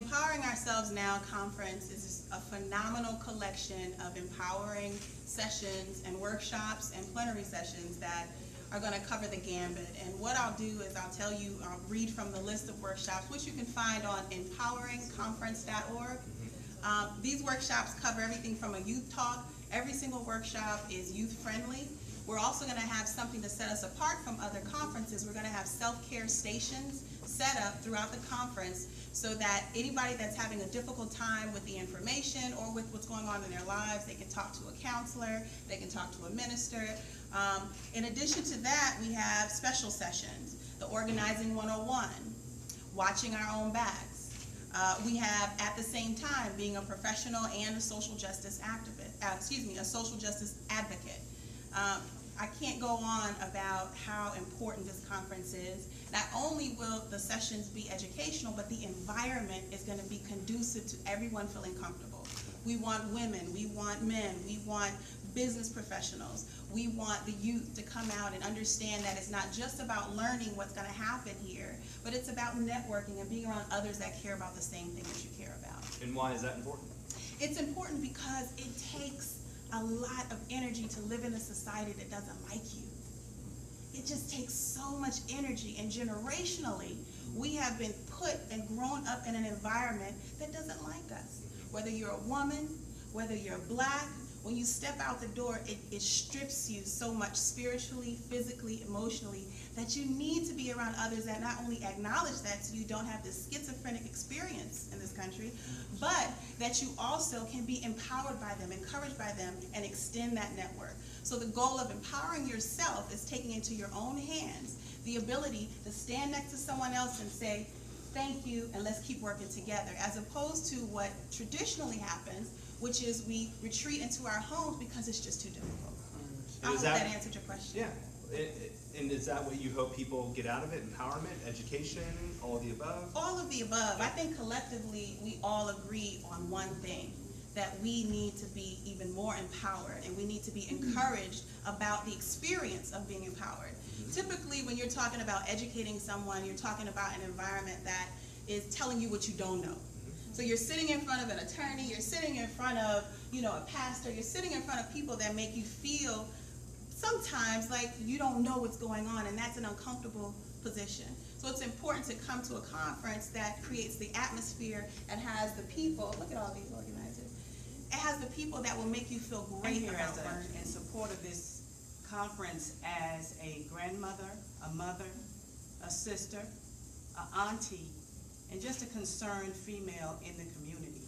Empowering Ourselves Now conference is a phenomenal collection of empowering sessions and workshops and plenary sessions that are going to cover the gambit. And what I'll do is I'll read from the list of workshops, which you can find on empoweringconference.org. These workshops cover everything from a youth talk. Every single workshop is youth friendly. We're also going to have something to set us apart from other conferences. We're going to have self-care stations set up throughout the conference so that anybody that's having a difficult time with the information or with what's going on in their lives, they can talk to a counselor, they can talk to a minister. In addition to that, we have special sessions, the Organizing 101, watching our own backs. We have, at the same time, being a professional and a social justice a social justice advocate. I can't go on about how important this conference is. Not only will the sessions be educational, but the environment is going to be conducive to everyone feeling comfortable. We want women, we want men, we want business professionals. We want the youth to come out and understand that it's not just about learning what's going to happen here, but it's about networking and being around others that care about the same thing that you care about. And why is that important? It's important because it takes a lot of energy to live in a society that doesn't like you. It just takes so much energy, and generationally, we have been put and grown up in an environment that doesn't like us. Whether you're a woman, whether you're black, when you step out the door, it strips you so much spiritually, physically, emotionally, that you need to be around others that not only acknowledge that so you don't have this schizophrenic experience in this country, but that you also can be empowered by them, encouraged by them, and extend that network. So the goal of empowering yourself is taking into your own hands the ability to stand next to someone else and say, thank you, and let's keep working together, as opposed to what traditionally happens, which is we retreat into our homes because it's just too difficult. I hope that answered your question. Yeah. And is that what you hope people get out of it? Empowerment, education, all of the above? All of the above. I think collectively we all agree on one thing, that we need to be even more empowered, and we need to be encouraged about the experience of being empowered. Typically, when you're talking about educating someone, you're talking about an environment that is telling you what you don't know. So you're sitting in front of an attorney, you're sitting in front of, a pastor, you're sitting in front of people that make you feel sometimes like you don't know what's going on, and that's an uncomfortable position. So it's important to come to a conference that creates the atmosphere and has the people, look at all these organizers, it has the people that will make you feel great about learning. In support of this conference as a grandmother, a mother, a sister, an auntie, and just a concerned female in the community.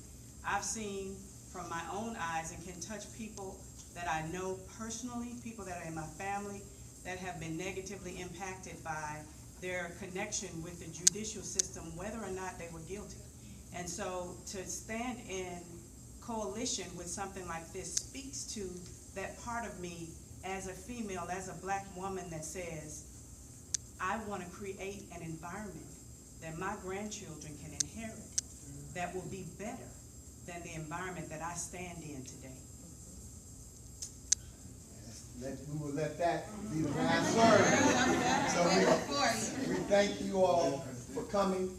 I've seen from my own eyes and can touch people that I know personally, people that are in my family that have been negatively impacted by their connection with the judicial system, whether or not they were guilty. And so to stand in coalition with something like this speaks to that part of me as a female, as a black woman, that says, I want to create an environment that my grandchildren can inherit that will be better than the environment that I stand in today. We will let that be the last word. So we thank you all for coming.